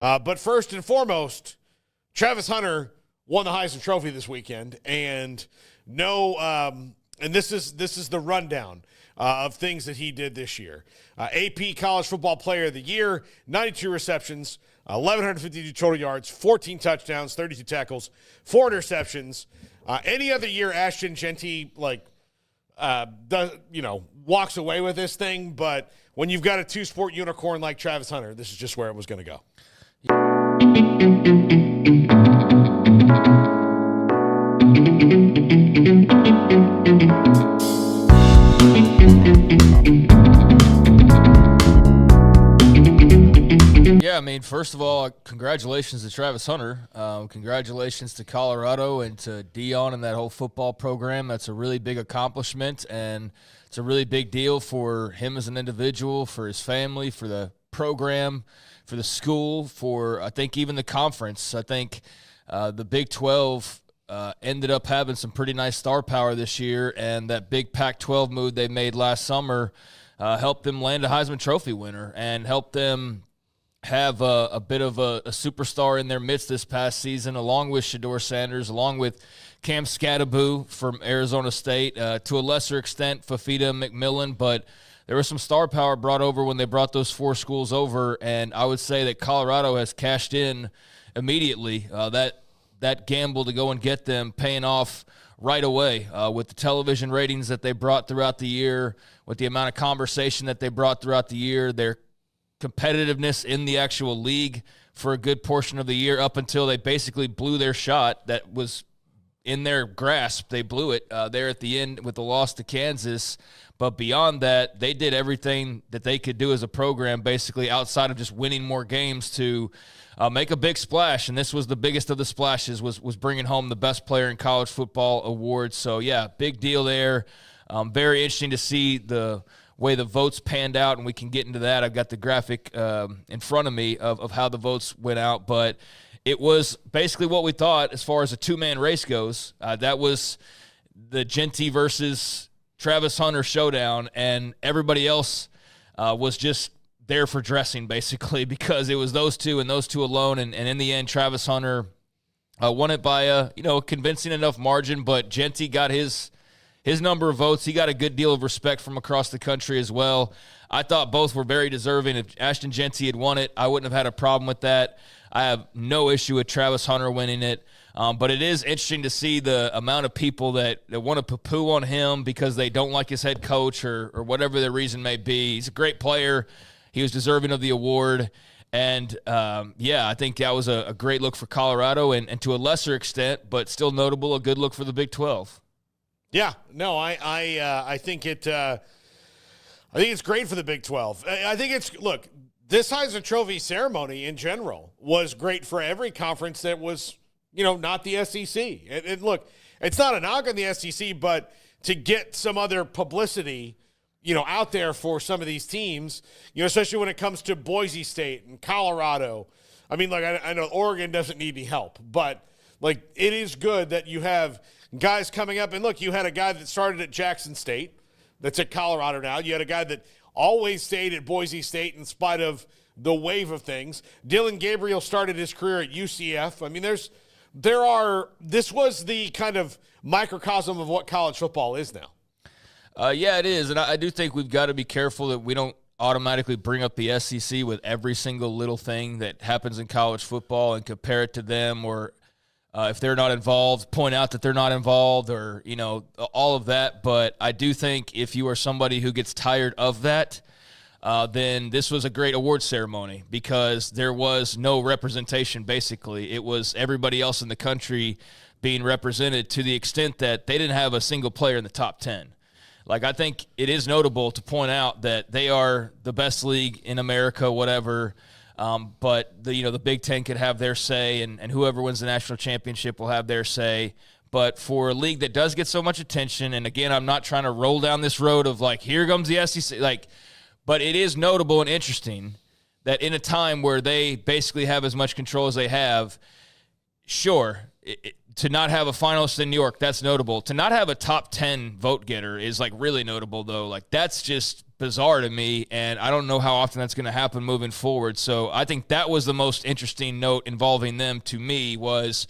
But first and foremost, Travis Hunter won the Heisman Trophy this weekend, and this is the rundown of things that he did this year. AP College Football Player of the Year, 92 receptions, 1,152 total yards, 14 touchdowns, 32 tackles, 4 interceptions. Any other year, Ashton Jeanty walks away with this thing, but when you've got a two-sport unicorn like Travis Hunter, this is just where it was going to go. Yeah, I mean, first of all, congratulations to Travis Hunter. Congratulations to Colorado and to Deion and that whole football program. That's a really big accomplishment, and it's a really big deal for him as an individual, for his family, for the program, for the school, for, I think, even the conference. I think the Big 12 ended up having some pretty nice star power this year, and that big Pac-12 move they made last summer helped them land a Heisman Trophy winner and helped them have a bit of a superstar in their midst this past season, along with Deion Sanders, along with Cam Scatteraboo from Arizona State, to a lesser extent Fafita McMillan, but there was some star power brought over when they brought those 4 schools over, and I would say that Colorado has cashed in immediately. That gamble to go and get them paying off right away with the television ratings that they brought throughout the year, with the amount of conversation that they brought throughout the year, their competitiveness in the actual league for a good portion of the year up until they basically blew their shot that was in their grasp. They blew it there at the end with the loss to Kansas. But beyond that, they did everything that they could do as a program, basically outside of just winning more games, to make a big splash. And this was the biggest of the splashes, was bringing home the Best Player in College Football award. So, yeah, big deal there. Very interesting to see the way the votes panned out, and we can get into that. I've got the graphic in front of me of how the votes went out. But it was basically what we thought as far as a two-man race goes. That was the Jeanty versus Travis Hunter showdown, and everybody else was just there for dressing, basically, because it was those two and those two alone. And in the end, Travis Hunter won it by a convincing enough margin, but Jeanty got his number of votes. He got a good deal of respect from across the country as well. I thought both were very deserving. If Ashton Jeanty had won it, I wouldn't have had a problem with that. I have no issue with Travis Hunter winning it. But it is interesting to see the amount of people that want to poo-poo on him because they don't like his head coach or whatever the reason may be. He's a great player. He was deserving of the award. And, I think that was a great look for Colorado and to a lesser extent, but still notable, a good look for the Big 12. Yeah, no, I think it. I think it's great for the Big 12. I think this Heisman Trophy ceremony in general was great for every conference that was, not the SEC. And look, it's not a knock on the SEC, but to get some other publicity, out there for some of these teams, especially when it comes to Boise State and Colorado. I mean, I know Oregon doesn't need any help, but it is good that you have guys coming up. And look, you had a guy that started at Jackson State that's at Colorado now. You had a guy that always stayed at Boise State in spite of the wave of things. Dylan Gabriel started his career at UCF. I mean, this was the kind of microcosm of what college football is now. Yeah, it is. And I do think we've got to be careful that we don't automatically bring up the SEC with every single little thing that happens in college football and compare it to them, or if they're not involved, point out that they're not involved, or, all of that. But I do think if you are somebody who gets tired of that, then this was a great award ceremony because there was no representation, basically. It was everybody else in the country being represented to the extent that they didn't have a single player in the top 10. I think it is notable to point out that they are the best league in America, whatever. But the Big Ten could have their say, and whoever wins the national championship will have their say. But for a league that does get so much attention, and again, I'm not trying to roll down this road of here comes the SEC, but it is notable and interesting that in a time where they basically have as much control as they have, sure, to not have a finalist in New York, that's notable. To not have a top 10 vote getter is like really notable, though. Like, that's just bizarre to me, and I don't know how often that's going to happen moving forward. So I think that was the most interesting note involving them to me, was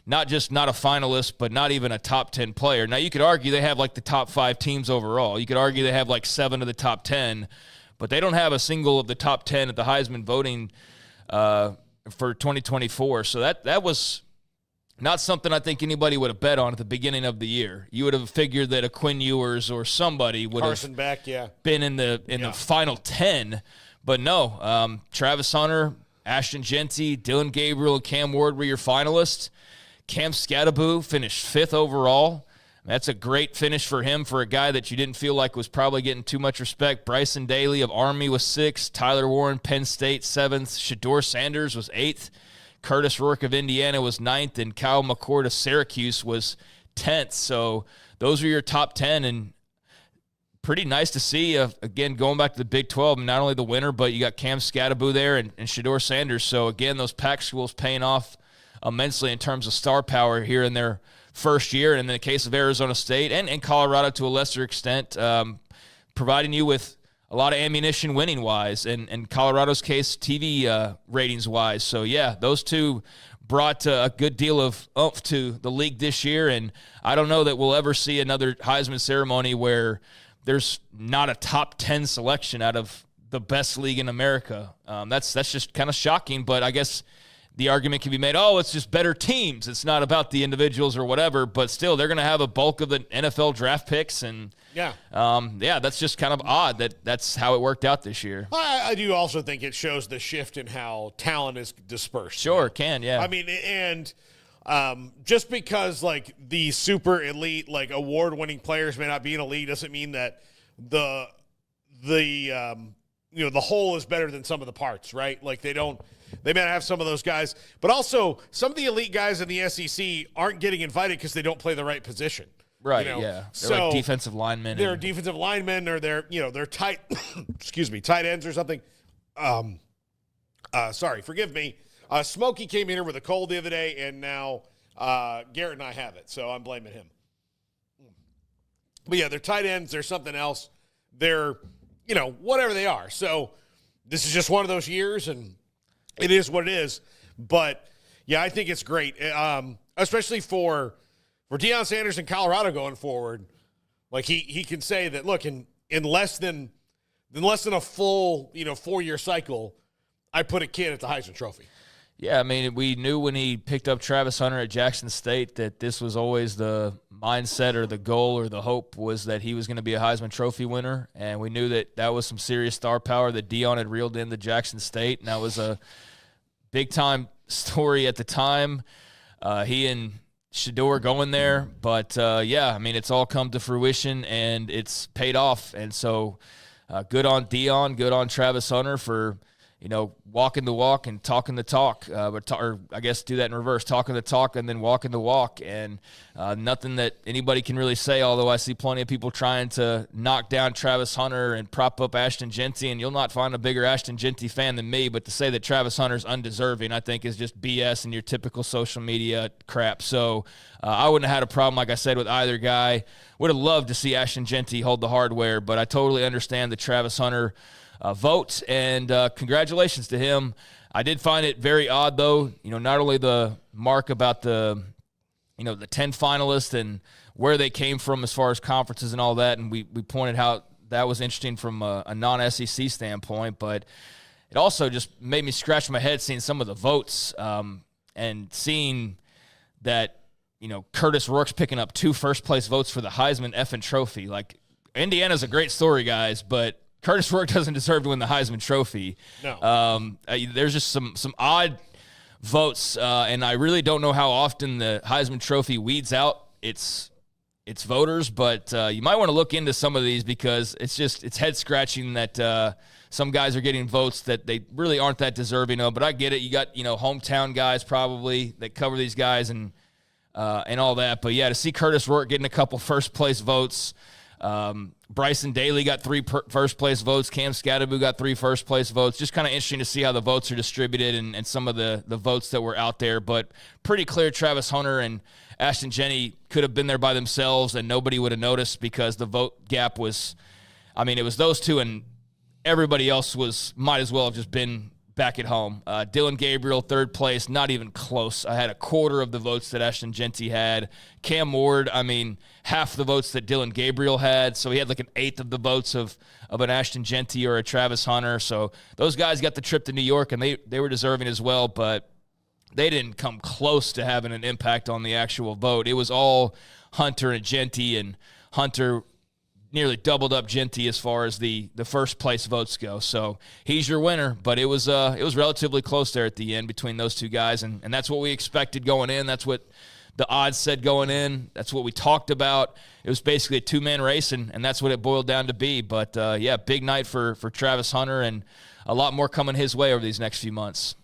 not just not a finalist, but not even a top 10 player. Now, you could argue they have like the top 5 teams overall. You could argue they have like 7 of the top 10, but they don't have a single of the top 10 at the Heisman voting for 2024. So that was not something I think anybody would have bet on at the beginning of the year. You would have figured that a Quinn Ewers or somebody would Carson have Beck, been in the final 10. But no, Travis Hunter, Ashton Genty, Dylan Gabriel, and Cam Ward were your finalists. Cam Scattaboo finished 5th overall. That's a great finish for him, for a guy that you didn't feel like was probably getting too much respect. Bryson Daly of Army was 6th. Tyler Warren, Penn State, 7th. Shador Sanders was 8th. Curtis Rourke of Indiana was 9th, and Kyle McCord of Syracuse was 10th. So those are your top 10, and pretty nice to see, again, going back to the Big 12, not only the winner, but you got Cam Scattaboo there and Shador Sanders. So, again, those Pac schools paying off immensely in terms of star power here in their first year. And in the case of Arizona State and Colorado to a lesser extent, providing you with a lot of ammunition winning-wise, and in Colorado's case, TV ratings-wise. So, yeah, those two brought a good deal of oomph to the league this year, and I don't know that we'll ever see another Heisman ceremony where there's not a top 10 selection out of the best league in America. That's just kind of shocking, but I guess the argument can be made, it's just better teams. It's not about the individuals or whatever, but still, they're going to have a bulk of the NFL draft picks, and that's just kind of odd that's how it worked out this year. I do also think it shows the shift in how talent is dispersed. Sure, it can, yeah. I mean, and just because, like, the super elite, like, award-winning players may not be in a league doesn't mean that the whole is better than some of the parts, right? Like, they may not have some of those guys, but also some of the elite guys in the SEC aren't getting invited because they don't play the right position. Right, yeah. They're like defensive linemen. They're defensive linemen, or they're tight, tight ends or something. Sorry, forgive me. Smokey came in here with a cold the other day, and now Garrett and I have it, so I'm blaming him. But yeah, they're tight ends. They're something else. They're, whatever they are. So this is just one of those years, and it is what it is. But yeah, I think it's great, especially for Deion Sanders in Colorado going forward. Like, he can say that, look, in less than a full 4-year cycle, I put a kid at the Heisman Trophy. Yeah, I mean, we knew when he picked up Travis Hunter at Jackson State that this was always the mindset or the goal or the hope, was that he was going to be a Heisman Trophy winner. And we knew that was some serious star power that Deion had reeled into Jackson State. And that was a big-time story at the time. He and Shador going there. But, I mean, it's all come to fruition, and it's paid off. And so good on Deion, good on Travis Hunter for – walking the walk and talking the talk, or I guess do that in reverse, talking the talk and then walking the walk, and nothing that anybody can really say, although I see plenty of people trying to knock down Travis Hunter and prop up Ashton Genty, and you'll not find a bigger Ashton Genty fan than me, but to say that Travis Hunter's undeserving, I think, is just BS and your typical social media crap. So I wouldn't have had a problem, like I said, with either guy. Would have loved to see Ashton Genty hold the hardware, but I totally understand the Travis Hunter vote, and congratulations to him. I did find it very odd, though, not only the mark about the 10 finalists and where they came from as far as conferences and all that, and we pointed out that was interesting from a non-SEC standpoint, but it also just made me scratch my head seeing some of the votes, and seeing that, Curtis Rourke's picking up 2 first-place votes for the Heisman effing trophy. Like, Indiana's a great story, guys, but Curtis Rourke doesn't deserve to win the Heisman Trophy. No. There's just some odd votes, and I really don't know how often the Heisman Trophy weeds out its voters, but you might want to look into some of these, because it's head-scratching that some guys are getting votes that they really aren't that deserving of. But I get it. You got, hometown guys probably that cover these guys and all that. But, yeah, to see Curtis Rourke getting a couple first-place votes, Bryson Daly got 3 first-place votes. Cam Scatterbu got 3 first-place votes. Just kind of interesting to see how the votes are distributed and some of the votes that were out there. But pretty clear Travis Hunter and Ashton Jenney could have been there by themselves, and nobody would have noticed because the vote gap was – I mean, it was those two, and everybody else might as well have just been back at home. Dylan Gabriel, 3rd place, not even close. I had a quarter of the votes that Ashton Jenney had. Cam Ward, I mean, half the votes that Dylan Gabriel had. So he had like an 1/8 of the votes of an Ashton Jenney or a Travis Hunter. So those guys got the trip to New York, and they were deserving as well, but they didn't come close to having an impact on the actual vote. It was all Hunter and Jenney, and Hunter nearly doubled up Jenney as far as the first place votes go. So he's your winner, but it was relatively close there at the end between those two guys, and that's what we expected going in. That's what the odds said going in. That's what we talked about. It was basically a 2-man race, and that's what it boiled down to be. But, big night for Travis Hunter, and a lot more coming his way over these next few months.